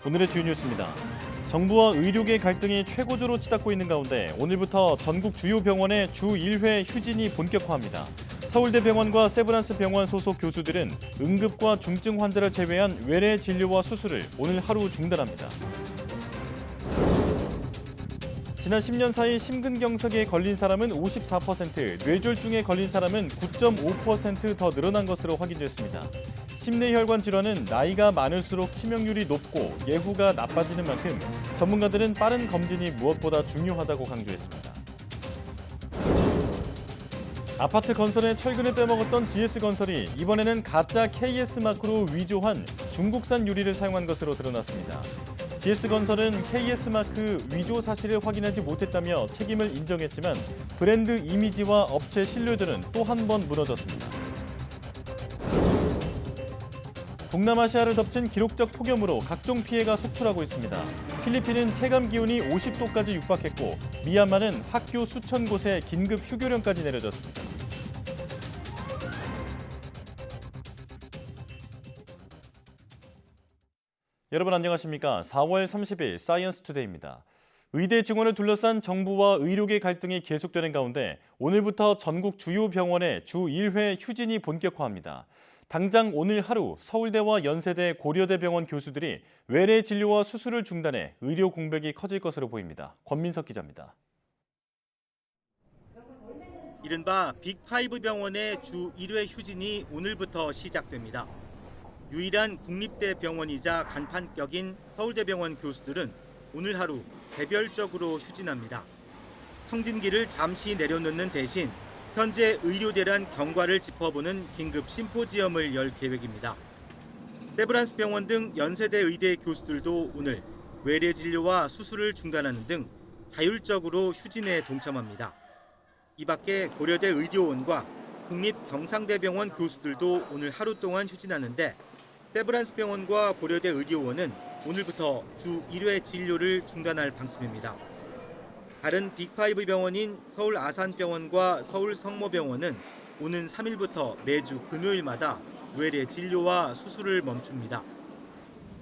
오늘의 주요 뉴스입니다. 정부와 의료계 갈등이 최고조로 치닫고 있는 가운데 오늘부터 전국 주요 병원의 주 1회 휴진이 본격화합니다. 서울대병원과 세브란스병원 소속 교수들은 응급과 중증 환자를 제외한 외래 진료와 수술을 오늘 하루 중단합니다. 지난 10년 사이 심근경색에 걸린 사람은 54%, 뇌졸중에 걸린 사람은 9.5% 더 늘어난 것으로 확인됐습니다. 심내혈관 질환은 나이가 많을수록 치명률이 높고 예후가 나빠지는 만큼 전문가들은 빠른 검진이 무엇보다 중요하다고 강조했습니다. 아파트 건설에 철근을 빼먹었던 GS건설이 이번에는 가짜 KS마크로 위조한 중국산 유리를 사용한 것으로 드러났습니다. GS건설은 KS마크 위조 사실을 확인하지 못했다며 책임을 인정했지만 브랜드 이미지와 업체 신뢰들은 또 한 번 무너졌습니다. 동남아시아를 덮친 기록적 폭염으로 각종 피해가 속출하고 있습니다. 필리핀은 체감 기온이 50도까지 육박했고 미얀마는 학교 수천 곳에 긴급 휴교령까지 내려졌습니다. 여러분 안녕하십니까? 4월 30일 사이언스 투데이입니다. 의대 증원을 둘러싼 정부와 의료계 갈등이 계속되는 가운데 오늘부터 전국 주요 병원의 주 1회 휴진이 본격화합니다. 당장 오늘 하루 서울대와 연세대, 고려대 병원 교수들이 외래 진료와 수술을 중단해 의료 공백이 커질 것으로 보입니다. 권민석 기자입니다. 이른바 빅5 병원의 주 1회 휴진이 오늘부터 시작됩니다. 유일한 국립대 병원이자 간판격인 서울대병원 교수들은 오늘 하루 개별적으로 휴진합니다. 청진기를 잠시 내려놓는 대신 현재 의료대란 경과를 짚어보는 긴급 심포지엄을 열 계획입니다. 세브란스 병원 등 연세대 의대 교수들도 오늘 외래 진료와 수술을 중단하는 등 자율적으로 휴진에 동참합니다. 이 밖에 고려대 의료원과 국립경상대병원 교수들도 오늘 하루 동안 휴진하는데 세브란스 병원과 고려대 의료원은 오늘부터 주 1회 진료를 중단할 방침입니다. 다른 빅5 병원인 서울 아산병원과 서울 성모병원은 오는 3일부터 매주 금요일마다 외래 진료와 수술을 멈춥니다.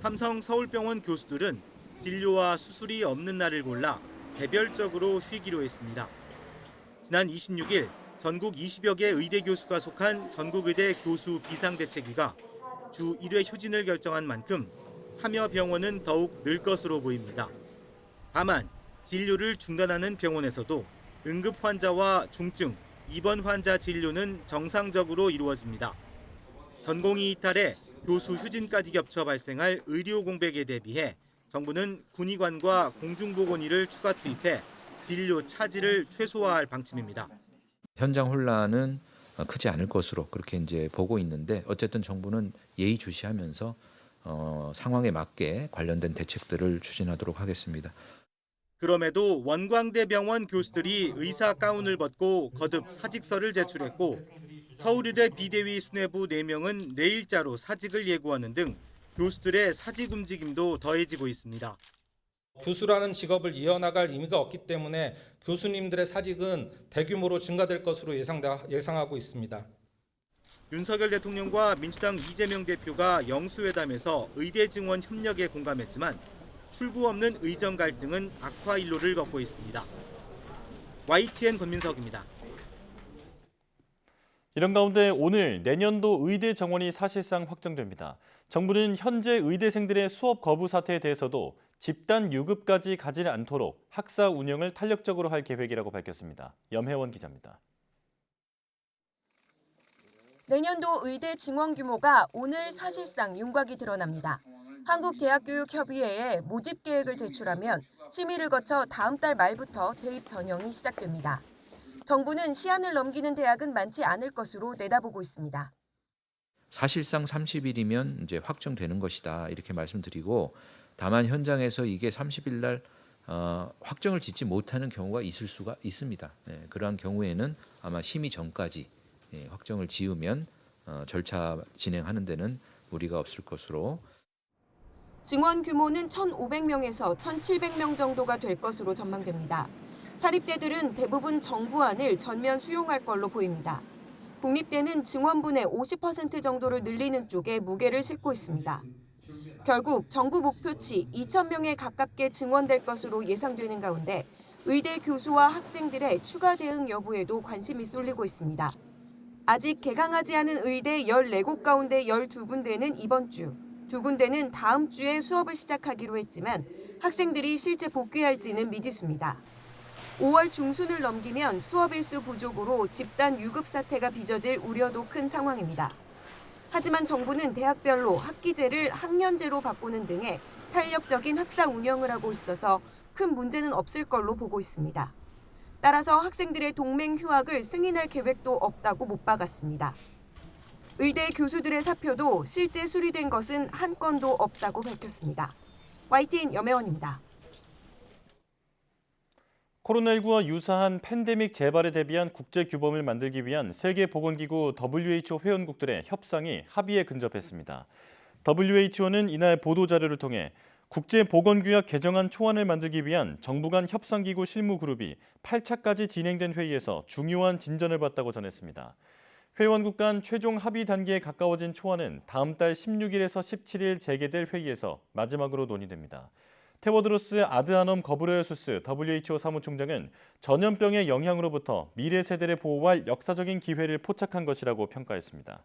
삼성 서울병원 교수들은 진료와 수술이 없는 날을 골라 개별적으로 쉬기로 했습니다. 지난 26일 전국 20여 개 의대 교수가 속한 전국의대 교수 비상대책위가 주 1회 휴진을 결정한 만큼 참여 병원은 더욱 늘 것으로 보입니다. 다만 진료를 중단하는 병원에서도 응급 환자와 중증, 입원 환자 진료는 정상적으로 이루어집니다. 전공의 이탈에 교수 휴진까지 겹쳐 발생할 의료 공백에 대비해 정부는 군의관과 공중보건의를 추가 투입해 진료 차질을 최소화할 방침입니다. 현장 혼란은 크지 않을 것으로 그렇게 이제 보고 있는데 어쨌든 정부는 예의주시하면서 상황에 맞게 관련된 대책들을 추진하도록 하겠습니다. 그럼에도 원광대병원 교수들이 의사 가운을 벗고 거듭 사직서를 제출했고 서울의대 비대위 수뇌부 4명은 내일자로 사직을 예고하는 등 교수들의 사직 움직임도 더해지고 있습니다. 교수라는 직업을 이어나갈 의미가 없기 때문에 교수님들의 사직은 대규모로 증가될 것으로 예상하고 있습니다. 윤석열 대통령과 민주당 이재명 대표가 영수회담에서 의대 증원 협력에 공감했지만 출구 없는 의정 갈등은 악화 일로를 걷고 있습니다. YTN 권민석입니다. 이런 가운데 오늘 내년도 의대 정원이 사실상 확정됩니다. 정부는 현재 의대생들의 수업 거부 사태에 대해서도 집단 유급까지 가지 않도록 학사 운영을 탄력적으로 할 계획이라고 밝혔습니다. 염혜원 기자입니다. 내년도 의대 증원 규모가 오늘 사실상 윤곽이 드러납니다. 한국대학교육협의회에 모집 계획을 제출하면 심의를 거쳐 다음 달 말부터 대입 전형이 시작됩니다. 정부는 시한을 넘기는 대학은 많지 않을 것으로 내다보고 있습니다. 사실상 30일이면 이제 확정되는 것이다 이렇게 말씀드리고 다만 현장에서 이게 30일 날 확정을 짓지 못하는 경우가 있을 수가 있습니다. 그러한 경우에는 아마 심의 전까지 확정을 지으면 절차 진행하는 데는 무리가 없을 것으로. 증원 규모는 1,500명에서 1,700명 정도가 될 것으로 전망됩니다. 사립대들은 대부분 정부안을 전면 수용할 걸로 보입니다. 국립대는 증원분의 50% 정도를 늘리는 쪽에 무게를 싣고 있습니다. 결국 정부 목표치 2,000명에 가깝게 증원될 것으로 예상되는 가운데 의대 교수와 학생들의 추가 대응 여부에도 관심이 쏠리고 있습니다. 아직 개강하지 않은 의대 14곳 가운데 12군데는 이번 주, 2군데는 다음 주에 수업을 시작하기로 했지만 학생들이 실제 복귀할지는 미지수입니다. 5월 중순을 넘기면 수업 일수 부족으로 집단 유급 사태가 빚어질 우려도 큰 상황입니다. 하지만 정부는 대학별로 학기제를 학년제로 바꾸는 등의 탄력적인 학사 운영을 하고 있어서 큰 문제는 없을 걸로 보고 있습니다. 따라서 학생들의 동맹 휴학을 승인할 계획도 없다고 못 박았습니다. 의대 교수들의 사표도 실제 수리된 것은 한 건도 없다고 밝혔습니다. YTN 염혜원입니다. 코로나19와 유사한 팬데믹 재발에 대비한 국제 규범을 만들기 위한 세계보건기구 WHO 회원국들의 협상이 합의에 근접했습니다. WHO는 이날 보도자료를 통해 국제보건규약 개정안 초안을 만들기 위한 정부 간 협상기구 실무그룹이 8차까지 진행된 회의에서 중요한 진전을 봤다고 전했습니다. 회원국 간 최종 합의 단계에 가까워진 초안은 다음 달 16일에서 17일 재개될 회의에서 마지막으로 논의됩니다. 테워드로스 아드하넘 거브레예수스 WHO 사무총장은 전염병의 영향으로부터 미래 세대를 보호할 역사적인 기회를 포착한 것이라고 평가했습니다.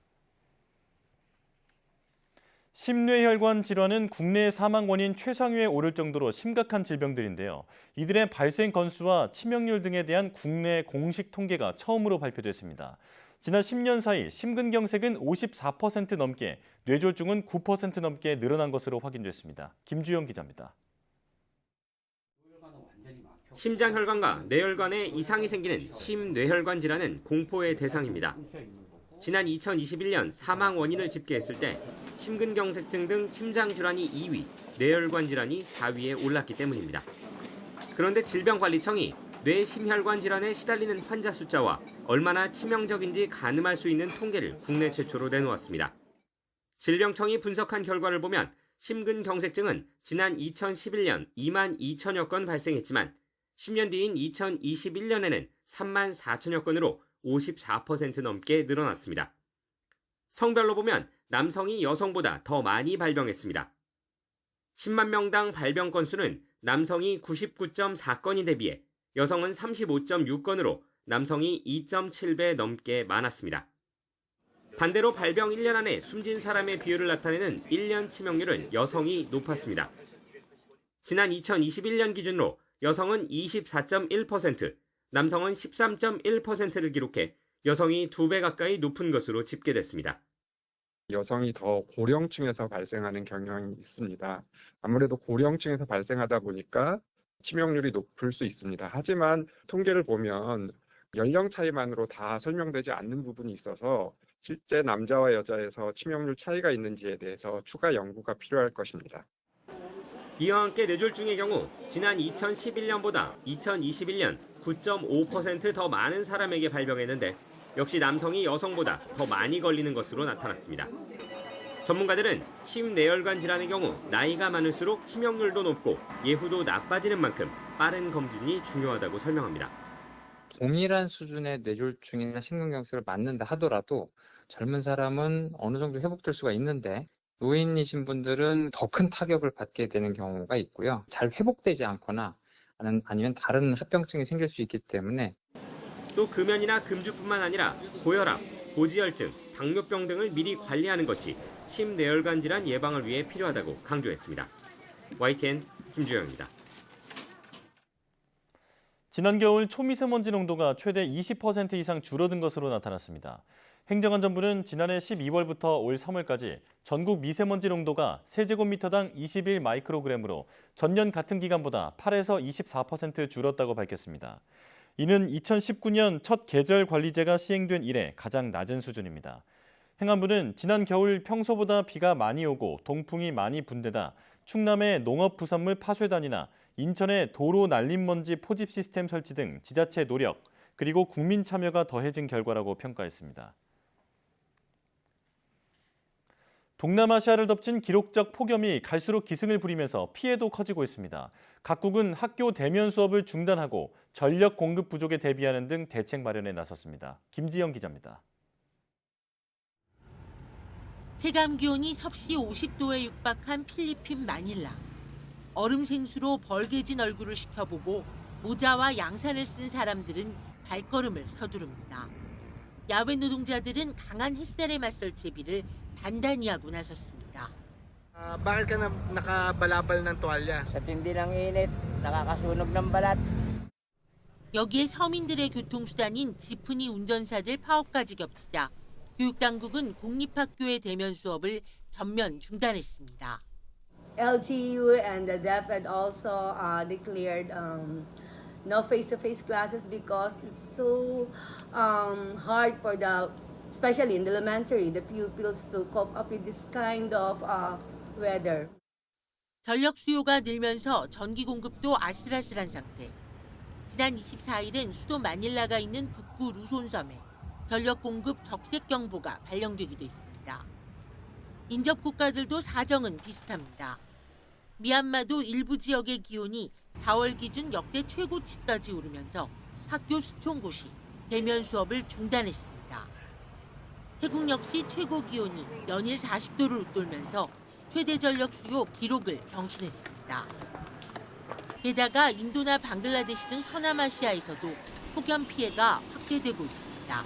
심뇌혈관 질환은 국내 사망 원인 최상위에 오를 정도로 심각한 질병들인데요. 이들의 발생 건수와 치명률 등에 대한 국내 공식 통계가 처음으로 발표됐습니다. 지난 10년 사이 심근경색은 54% 넘게, 뇌졸중은 9% 넘게 늘어난 것으로 확인됐습니다. 김주영 기자입니다. 심장혈관과 뇌혈관에 이상이 생기는 심뇌혈관 질환은 공포의 대상입니다. 지난 2021년 사망 원인을 집계했을 때 심근경색증 등 심장 질환이 2위, 뇌혈관 질환이 4위에 올랐기 때문입니다. 그런데 질병관리청이 뇌심혈관 질환에 시달리는 환자 숫자와 얼마나 치명적인지 가늠할 수 있는 통계를 국내 최초로 내놓았습니다. 질병청이 분석한 결과를 보면 심근경색증은 지난 2011년 2만 2천여 건 발생했지만 10년 뒤인 2021년에는 3만 4천여 건으로 54% 넘게 늘어났습니다. 성별로 보면 남성이 여성보다 더 많이 발병했습니다. 10만 명당 발병 건수는 남성이 99.4건이 대비해 여성은 35.6건으로 남성이 2.7배 넘게 많았습니다. 반대로 발병 1년 안에 숨진 사람의 비율을 나타내는 1년 치명률은 여성이 높았습니다. 지난 2021년 기준으로 여성은 24.1%, 남성은 13.1%를 기록해 여성이 2배 가까이 높은 것으로 집계됐습니다. 여성이 더 고령층에서 발생하는 경향이 있습니다. 아무래도 고령층에서 발생하다 보니까 치명률이 높을 수 있습니다. 하지만 통계를 보면 연령 차이만으로 다 설명되지 않는 부분이 있어서 실제 남자와 여자에서 치명률 차이가 있는지에 대해서 추가 연구가 필요할 것입니다. 이와 함께 뇌졸중의 경우 지난 2011년보다 2021년 9.5% 더 많은 사람에게 발병했는데 역시 남성이 여성보다 더 많이 걸리는 것으로 나타났습니다. 전문가들은 심뇌혈관 질환의 경우 나이가 많을수록 치명률도 높고 예후도 나빠지는 만큼 빠른 검진이 중요하다고 설명합니다. 동일한 수준의 뇌졸중이나 심근경색을 맞는다 하더라도 젊은 사람은 어느 정도 회복될 수가 있는데 노인이신 분들은 더 큰 타격을 받게 되는 경우가 있고요. 잘 회복되지 않거나 아니면 다른 합병증이 생길 수 있기 때문에 또 금연이나 금주뿐만 아니라 고혈압, 고지혈증, 당뇨병 등을 미리 관리하는 것이 심뇌혈관 질환 예방을 위해 필요하다고 강조했습니다. YTN 김주영입니다. 지난 겨울 초미세먼지 농도가 최대 20% 이상 줄어든 것으로 나타났습니다. 행정안전부는 지난해 12월부터 올 3월까지 전국 미세먼지 농도가 세제곱미터당 21 마이크로그램으로 전년 같은 기간보다 8에서 24% 줄었다고 밝혔습니다. 이는 2019년 첫 계절 관리제가 시행된 이래 가장 낮은 수준입니다. 행안부는 지난 겨울 평소보다 비가 많이 오고 동풍이 많이 분데다 충남의 농업부산물 파쇄단이나 인천의 도로 난림먼지 포집 시스템 설치 등 지자체 노력, 그리고 국민 참여가 더해진 결과라고 평가했습니다. 동남아시아를 덮친 기록적 폭염이 갈수록 기승을 부리면서 피해도 커지고 있습니다. 각국은 학교 대면 수업을 중단하고 전력 공급 부족에 대비하는 등 대책 마련에 나섰습니다. 김지영 기자입니다. 체감 기온이 섭씨 50도에 육박한 필리핀 마닐라. 얼음 생수로 벌개진 얼굴을 식혀보고 모자와 양산을 쓴 사람들은 발걸음을 서두릅니다. 야외 노동자들은 강한 햇살에 맞설 채비를 단단히 하고 나섰습니다. Bakit ka nakabalabal ng tuwalya? Sa tindi ng init, nakakasunog ng balat. 여기에 서민들의 교통수단인 지프니 운전사들 파업까지 겹치자 교육당국은 공립학교의 대면 수업을 전면 중단했습니다. LGU and the DepEd had also declared no face-to-face classes because it's so hard for especially in the elementary, the pupils to cope up with this kind of weather. 전력 수요가 늘면서 전기 공급도 아슬아슬한 상태. 지난 24일은 수도 마닐라가 있는 북부 루손섬에 전력 공급 적색 경보가 발령되기도 했습니다. 인접 국가들도 사정은 비슷합니다. 미얀마도 일부 지역의 기온이 4월 기준 역대 최고치까지 오르면서 학교 수천 곳이 대면 수업을 중단했습니다. 태국 역시 최고 기온이 연일 40도를 웃돌면서 최대 전력 수요 기록을 경신했습니다. 게다가 인도나 방글라데시 등 서남아시아에서도 폭염 피해가 확대되고 있습니다.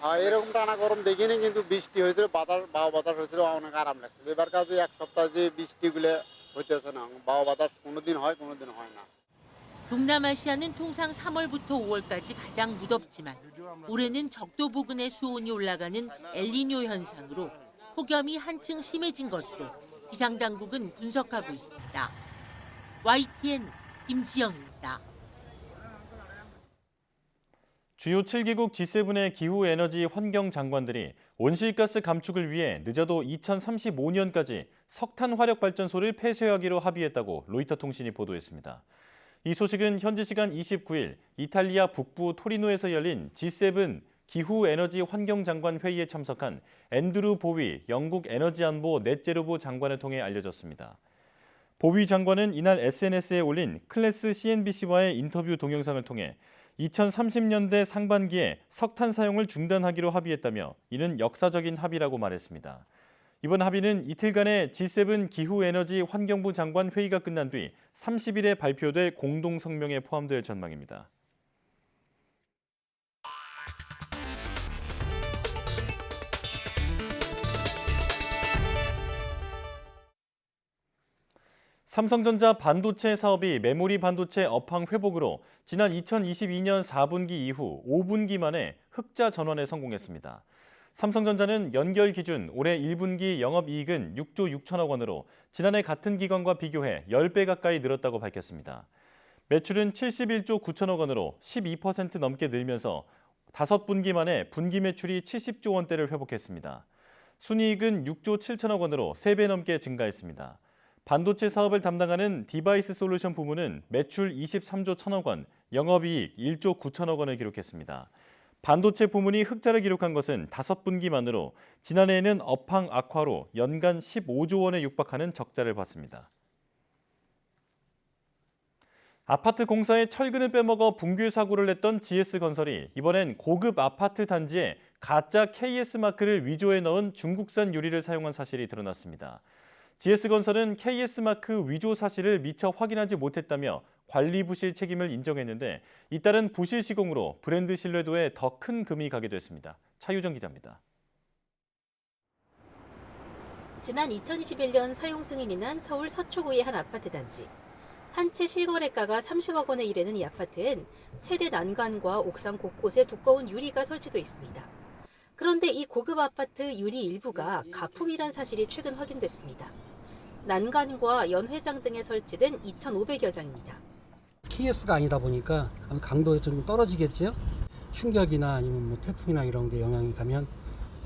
এরকম টানা গরম দেখিনি কিন্তু বৃষ্টি হয়েছিল বাবা বাতাস হয়েছিল অনেক আরাম লাগছিল এবার কাছে এক সপ্তাহ যে বৃষ্টিগুলো হইতেছে না বাবা বাতাস কোনোদিন হয় কোনোদিন হয় না. 동남아시아는 통상 3월부터 5월까지 가장 무덥지만 올해는 적도 부근의 수온이 올라가는 엘니뇨 현상으로 폭염이 한층 심해진 것으로 기상당국은 분석하고 있습니다. YTN 김지영입니다. 주요 7개국 G7의 기후에너지 환경 장관들이 온실가스 감축을 위해 늦어도 2035년까지 석탄 화력 발전소를 폐쇄하기로 합의했다고 로이터 통신이 보도했습니다. 이 소식은 현지 시간 29일 이탈리아 북부 토리노에서 열린 G7 기후에너지 환경장관 회의에 참석한 앤드루 보위 영국 에너지안보 넷제로부 장관을 통해 알려졌습니다. 보위 장관은 이날 SNS에 올린 클래스 CNBC와의 인터뷰 동영상을 통해 2030년대 상반기에 석탄 사용을 중단하기로 합의했다며 이는 역사적인 합의라고 말했습니다. 이번 합의는 이틀간의 G7 기후에너지 환경부 장관 회의가 끝난 뒤 30일에 발표될 공동성명에 포함될 전망입니다. 삼성전자 반도체 사업이 메모리 반도체 업황 회복으로 지난 2022년 4분기 이후 5분기 만에 흑자 전환에 성공했습니다. 삼성전자는 연결 기준 올해 1분기 영업이익은 6조 6천억 원으로 지난해 같은 기간과 비교해 10배 가까이 늘었다고 밝혔습니다. 매출은 71조 9천억 원으로 12% 넘게 늘면서 5분기 만에 분기 매출이 70조 원대를 회복했습니다. 순이익은 6조 7천억 원으로 3배 넘게 증가했습니다. 반도체 사업을 담당하는 디바이스 솔루션 부문은 매출 23조 1천억 원, 영업이익 1조 9천억 원을 기록했습니다. 반도체 부문이 흑자를 기록한 것은 5분기 만으로 지난해에는 업황 악화로 연간 15조 원에 육박하는 적자를 봤습니다. 아파트 공사에 철근을 빼먹어 붕괴 사고를 냈던 GS건설이 이번엔 고급 아파트 단지에 가짜 KS 마크를 위조해 넣은 중국산 유리를 사용한 사실이 드러났습니다. GS건설은 KS 마크 위조 사실을 미처 확인하지 못했다며 관리 부실 책임을 인정했는데 잇따른 부실 시공으로 브랜드 신뢰도에 더 큰 금이 가게 됐습니다. 차유정 기자입니다. 지난 2021년 사용 승인이 난 서울 서초구의 한 아파트 단지. 한 채 실거래가가 30억 원에 이르는 이 아파트엔 세대 난간과 옥상 곳곳에 두꺼운 유리가 설치돼 있습니다. 그런데 이 고급 아파트 유리 일부가 가품이란 사실이 최근 확인됐습니다. 난간과 연회장 등에 설치된 2,500여 장입니다. KS가 아니다 보니까 강도가 좀 떨어지겠죠. 충격이나 아니면 뭐 태풍이나 이런 게 영향이 가면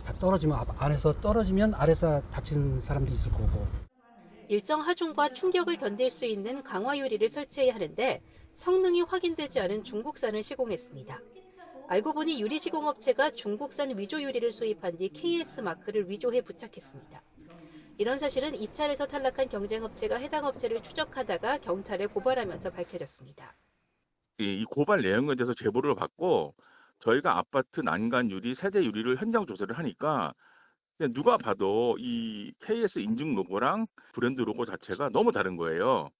다 떨어지면 안에서 떨어지면 아래서 다친 사람도 있을 거고. 일정 하중과 충격을 견딜 수 있는 강화 유리를 설치해야 하는데 성능이 확인되지 않은 중국산을 시공했습니다. 알고 보니 유리 시공업체가 중국산 위조 유리를 수입한 뒤 KS 마크를 위조해 부착했습니다. 이런 사실은 입찰에서 탈락한 경쟁업체가 해당 업체를 추적하다가 경찰에 고발하면서 밝혀졌습니다. 이 고발 내용에 대해서 제보를 받고 저희가 아파트 난간 유리, 세대 유리를 현장 조사를 하니까 근데 누가 봐도 이 KS 인증 로고랑 브랜드 로고 자체가 너무 다른 거예요.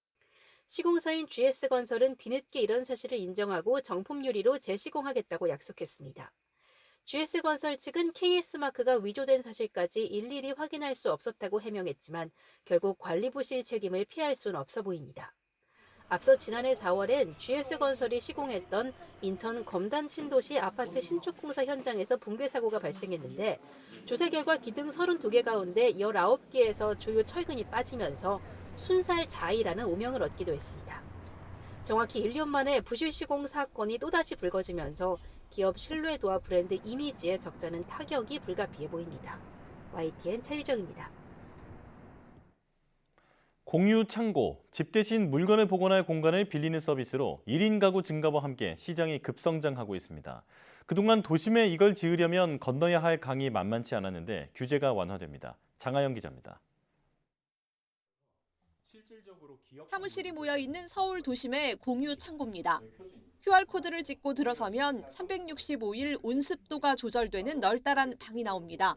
시공사인 GS건설은 뒤늦게 이런 사실을 인정하고 정품 유리로 재시공하겠다고 약속했습니다. GS건설 측은 KS마크가 위조된 사실까지 일일이 확인할 수 없었다고 해명했지만 결국 관리부실 책임을 피할 수는 없어 보입니다. 앞서 지난해 4월엔 GS건설이 시공했던 인천 검단 신도시 아파트 신축 공사 현장에서 붕괴 사고가 발생했는데 조사 결과 기둥 32개 가운데 19개에서 주요 철근이 빠지면서 순살자의라는 오명을 얻기도 했습니다. 정확히 1년 만에 부실 시공 사건이 또다시 불거지면서 기업 신뢰도와 브랜드 이미지에 적잖은 타격이 불가피해 보입니다. YTN 차유정입니다. 공유 창고, 집 대신 물건을 보관할 공간을 빌리는 서비스로 1인 가구 증가와 함께 시장이 급성장하고 있습니다. 그동안 도심에 이걸 지으려면 건너야 할 강이 만만치 않았는데 규제가 완화됩니다. 장하영 기자입니다. 사무실이 모여있는 서울 도심의 공유 창고입니다. QR코드를 찍고 들어서면 365일 온습도가 조절되는 널따란 방이 나옵니다.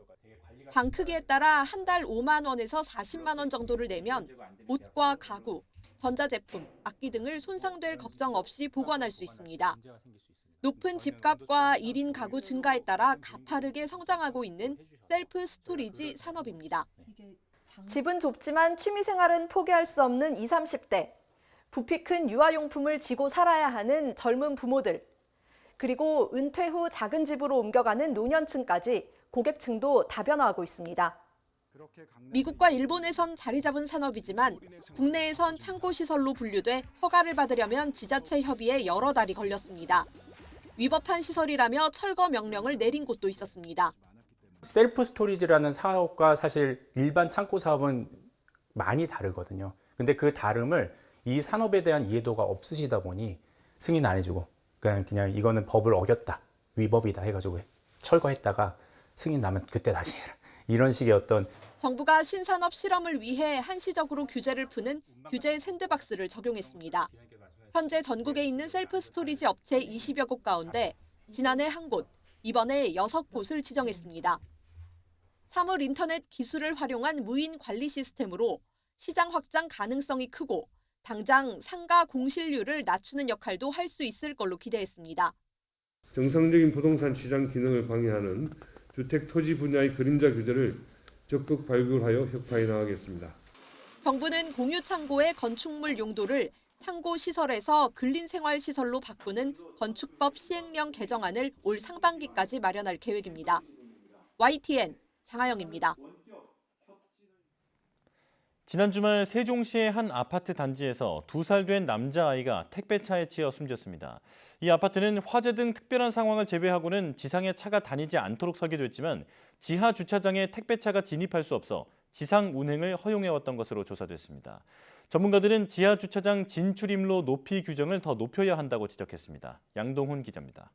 방 크기에 따라 한 달 5만 원에서 40만 원 정도를 내면 옷과 가구, 전자제품, 악기 등을 손상될 걱정 없이 보관할 수 있습니다. 높은 집값과 1인 가구 증가에 따라 가파르게 성장하고 있는 셀프 스토리지 산업입니다. 집은 좁지만 취미생활은 포기할 수 없는 20, 30대. 부피 큰 유아용품을 지고 살아야 하는 젊은 부모들. 그리고 은퇴 후 작은 집으로 옮겨가는 노년층까지 고객층도 다변화하고 있습니다. 미국과 일본에선 자리 잡은 산업이지만 국내에선 창고시설로 분류돼 허가를 받으려면 지자체 협의에 여러 달이 걸렸습니다. 위법한 시설이라며 철거 명령을 내린 곳도 있었습니다. 셀프 스토리지라는 사업과 사실 일반 창고 사업은 많이 다르거든요. 근데 그 다름을 이 산업에 대한 이해도가 없으시다 보니 승인 안 해주고 그냥 이거는 법을 어겼다, 위법이다 해가지고 철거했다가 승인 나면 그때 다시 해라. 이런 식의 어떤 정부가 신산업 실험을 위해 한시적으로 규제를 푸는 규제 샌드박스를 적용했습니다. 현재 전국에 있는 셀프 스토리지 업체 20여 곳 가운데 지난해 1곳, 이번에 6곳을 지정했습니다. 사물 인터넷 기술을 활용한 무인 관리 시스템으로 시장 확장 가능성이 크고 당장 상가 공실률을 낮추는 역할도 할 수 있을 걸로 기대했습니다. 정상적인 부동산 시장 기능을 방해하는 주택 토지 분야의 그림자 규제를 적극 발굴하여 혁파해 나가겠습니다. 정부는 공유 창고의 건축물 용도를 창고 시설에서 근린생활시설로 바꾸는 건축법 시행령 개정안을 올 상반기까지 마련할 계획입니다. YTN 장하영입니다. 지난 주말 세종시의 한 아파트 단지에서 2살 된 남자아이가 택배차에 치여 숨졌습니다. 이 아파트는 화재 등 특별한 상황을 제외하고는 지상에 차가 다니지 않도록 설계됐지만 지하 주차장에 택배차가 진입할 수 없어 지상 운행을 허용해왔던 것으로 조사됐습니다. 전문가들은 지하 주차장 진출입로 높이 규정을 더 높여야 한다고 지적했습니다. 양동훈 기자입니다.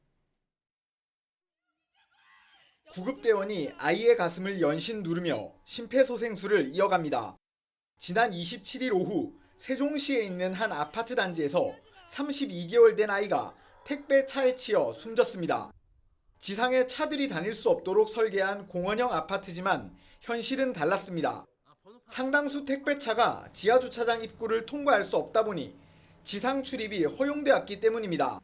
구급대원이 아이의 가슴을 연신 누르며 심폐소생술을 이어갑니다. 지난 27일 오후 세종시에 있는 한 아파트 단지에서 32개월 된 아이가 택배 차에 치여 숨졌습니다. 지상에 차들이 다닐 수 없도록 설계한 공원형 아파트지만 현실은 달랐습니다. 상당수 택배차가 지하주차장 입구를 통과할 수 없다 보니 지상 출입이 허용되었기 때문입니다.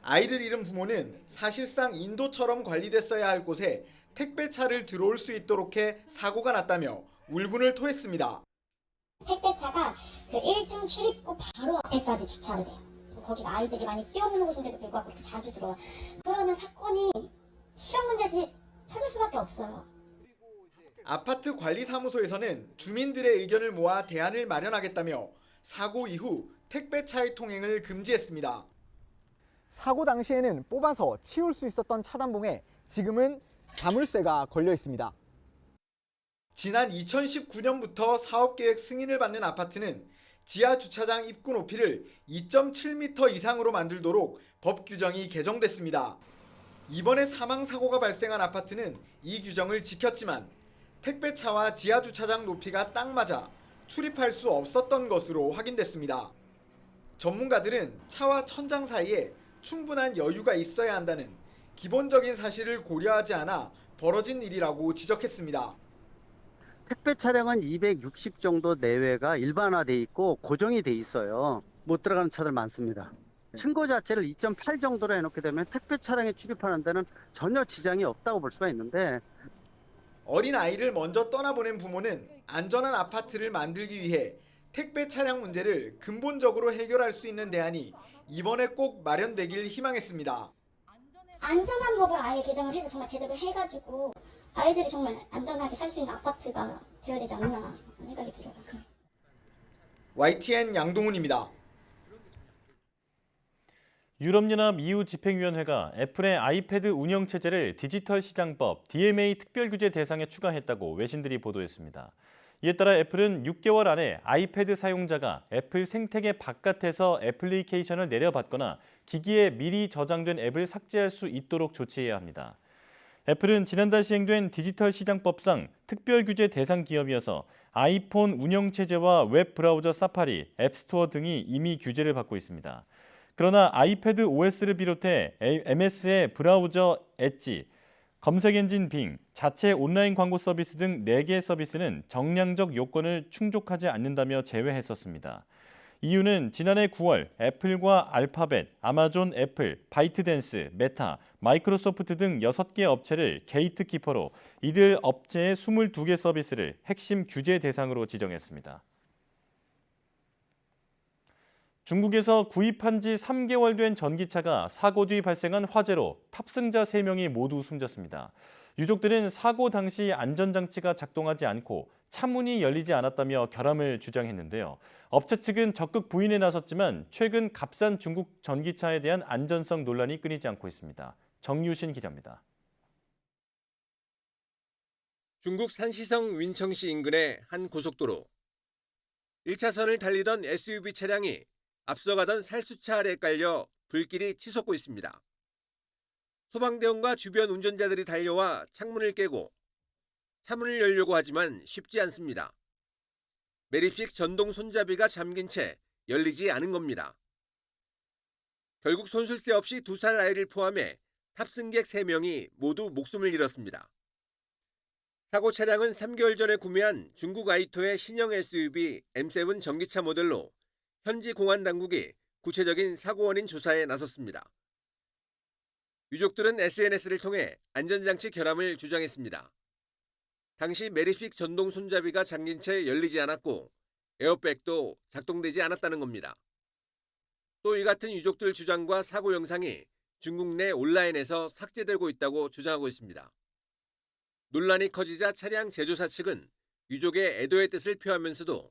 아이를 잃은 부모는 사실상 인도처럼 관리됐어야 할 곳에 택배차를 들어올 수 있도록 해 사고가 났다며 울분을 토했습니다. 택배차가 그 1층 출입구 바로 앞에까지 주차를 해요. 거기가 아이들이 많이 뛰어노는 곳인데도 불구하고 그렇게 자주 들어와. 그러면 사건이 실형 문제지 터질 수밖에 없어요. 아파트 관리사무소에서는 주민들의 의견을 모아 대안을 마련하겠다며 사고 이후 택배차의 통행을 금지했습니다. 사고 당시에는 뽑아서 치울 수 있었던 차단봉에 지금은 자물쇠가 걸려 있습니다. 지난 2019년부터 사업계획 승인을 받는 아파트는 지하 주차장 입구 높이를 2.7m 이상으로 만들도록 법 규정이 개정됐습니다. 이번에 사망 사고가 발생한 아파트는 이 규정을 지켰지만 택배차와 지하 주차장 높이가 딱 맞아 출입할 수 없었던 것으로 확인됐습니다. 전문가들은 차와 천장 사이에 충분한 여유가 있어야 한다는 기본적인 사실을 고려하지 않아 벌어진 일이라고 지적했습니다. 택배 차량은 260 정도 내외가 일반화돼 있고 고정이 돼 있어요. 못 들어가는 차들 많습니다. 층고 자체를 2.8 정도로 해놓게 되면 택배 차량에 출입하는 데는 전혀 지장이 없다고 볼 수가 있는데, 어린 아이를 먼저 떠나보낸 부모는 안전한 아파트를 만들기 위해 택배 차량 문제를 근본적으로 해결할 수 있는 대안이 이번에 꼭 마련되길 희망했습니다. 안전한 법을 아예 개정을 해서 정말 제대로 해가지고 아이들이 정말 안전하게 살 수 있는 아파트가 되어야 되지 않나 생각이 들어요. YTN 양동훈입니다. 유럽연합 EU 집행위원회가 애플의 아이패드 운영체제를 디지털 시장법 DMA 특별규제 대상에 추가했다고 외신들이 보도했습니다. 이에 따라 애플은 6개월 안에 아이패드 사용자가 애플 생태계 바깥에서 애플리케이션을 내려받거나 기기에 미리 저장된 앱을 삭제할 수 있도록 조치해야 합니다. 애플은 지난달 시행된 디지털 시장법상 특별규제 대상 기업이어서 아이폰 운영체제와 웹브라우저 사파리, 앱스토어 등이 이미 규제를 받고 있습니다. 그러나 아이패드 OS를 비롯해 MS의 브라우저 엣지, 검색엔진 빙, 자체 온라인 광고 서비스 등 4개 서비스는 정량적 요건을 충족하지 않는다며 제외했었습니다. 이유는 지난해 9월 애플과 알파벳, 아마존 애플, 바이트댄스, 메타, 마이크로소프트 등 6개 업체를 게이트키퍼로 이들 업체의 22개 서비스를 핵심 규제 대상으로 지정했습니다. 중국에서 구입한 지 3개월 된 전기차가 사고 뒤 발생한 화재로 탑승자 3명이 모두 숨졌습니다. 유족들은 사고 당시 안전장치가 작동하지 않고 차문이 열리지 않았다며 결함을 주장했는데요. 업체 측은 적극 부인에 나섰지만 최근 값싼 중국 전기차에 대한 안전성 논란이 끊이지 않고 있습니다. 정유신 기자입니다. 중국 산시성 윈청시 인근의 한 고속도로. 1차선을 달리던 SUV 차량이 앞서가던 살수차 아래에 깔려 불길이 치솟고 있습니다. 소방대원과 주변 운전자들이 달려와 창문을 깨고 차문을 열려고 하지만 쉽지 않습니다. 매립식 전동 손잡이가 잠긴 채 열리지 않은 겁니다. 결국 손쓸 새 없이 2살 아이를 포함해 탑승객 3명이 모두 목숨을 잃었습니다. 사고 차량은 3개월 전에 구매한 중국 아이토의 신형 SUV M7 전기차 모델로 현지 공안 당국이 구체적인 사고 원인 조사에 나섰습니다. 유족들은 SNS를 통해 안전장치 결함을 주장했습니다. 당시 매립식 전동 손잡이가 잠긴 채 열리지 않았고 에어백도 작동되지 않았다는 겁니다. 또 이 같은 유족들 주장과 사고 영상이 중국 내 온라인에서 삭제되고 있다고 주장하고 있습니다. 논란이 커지자 차량 제조사 측은 유족의 애도의 뜻을 표하면서도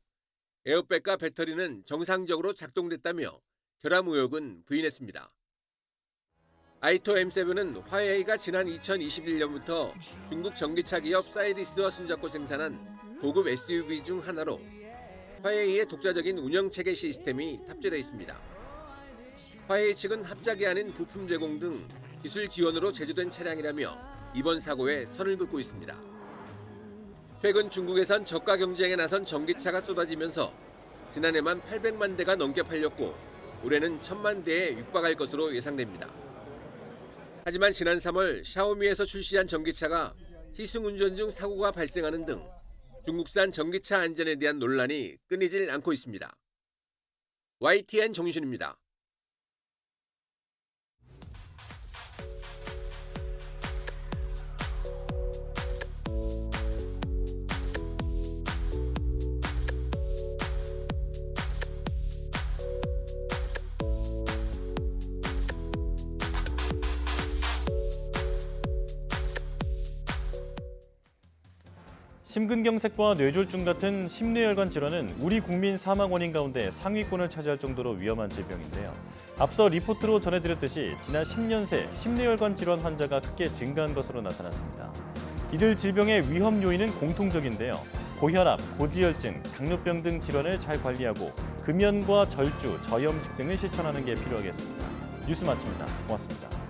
에어백과 배터리는 정상적으로 작동됐다며 결함 의혹은 부인했습니다. 아이토 M7은 화웨이가 지난 2021년부터 중국 전기차 기업 사이리스와 손잡고 생산한 고급 SUV 중 하나로 화웨이의 독자적인 운영체계 시스템이 탑재되어 있습니다. 화웨이 측은 합작이 아닌 부품 제공 등 기술 지원으로 제조된 차량이라며 이번 사고에 선을 긋고 있습니다. 최근 중국에선 저가 경쟁에 나선 전기차가 쏟아지면서 지난해만 800만 대가 넘게 팔렸고 올해는 1000만 대에 육박할 것으로 예상됩니다. 하지만 지난 3월 샤오미에서 출시한 전기차가 희승운전 중 사고가 발생하는 등 중국산 전기차 안전에 대한 논란이 끊이질 않고 있습니다. YTN 정유신입니다. 심근경색과 뇌졸중 같은 심뇌혈관 질환은 우리 국민 사망 원인 가운데 상위권을 차지할 정도로 위험한 질병인데요. 앞서 리포트로 전해드렸듯이 지난 10년 새 심뇌혈관 질환 환자가 크게 증가한 것으로 나타났습니다. 이들 질병의 위험 요인은 공통적인데요. 고혈압, 고지혈증, 당뇨병 등 질환을 잘 관리하고 금연과 절주, 저염식 등을 실천하는 게 필요하겠습니다. 뉴스 마칩니다. 고맙습니다.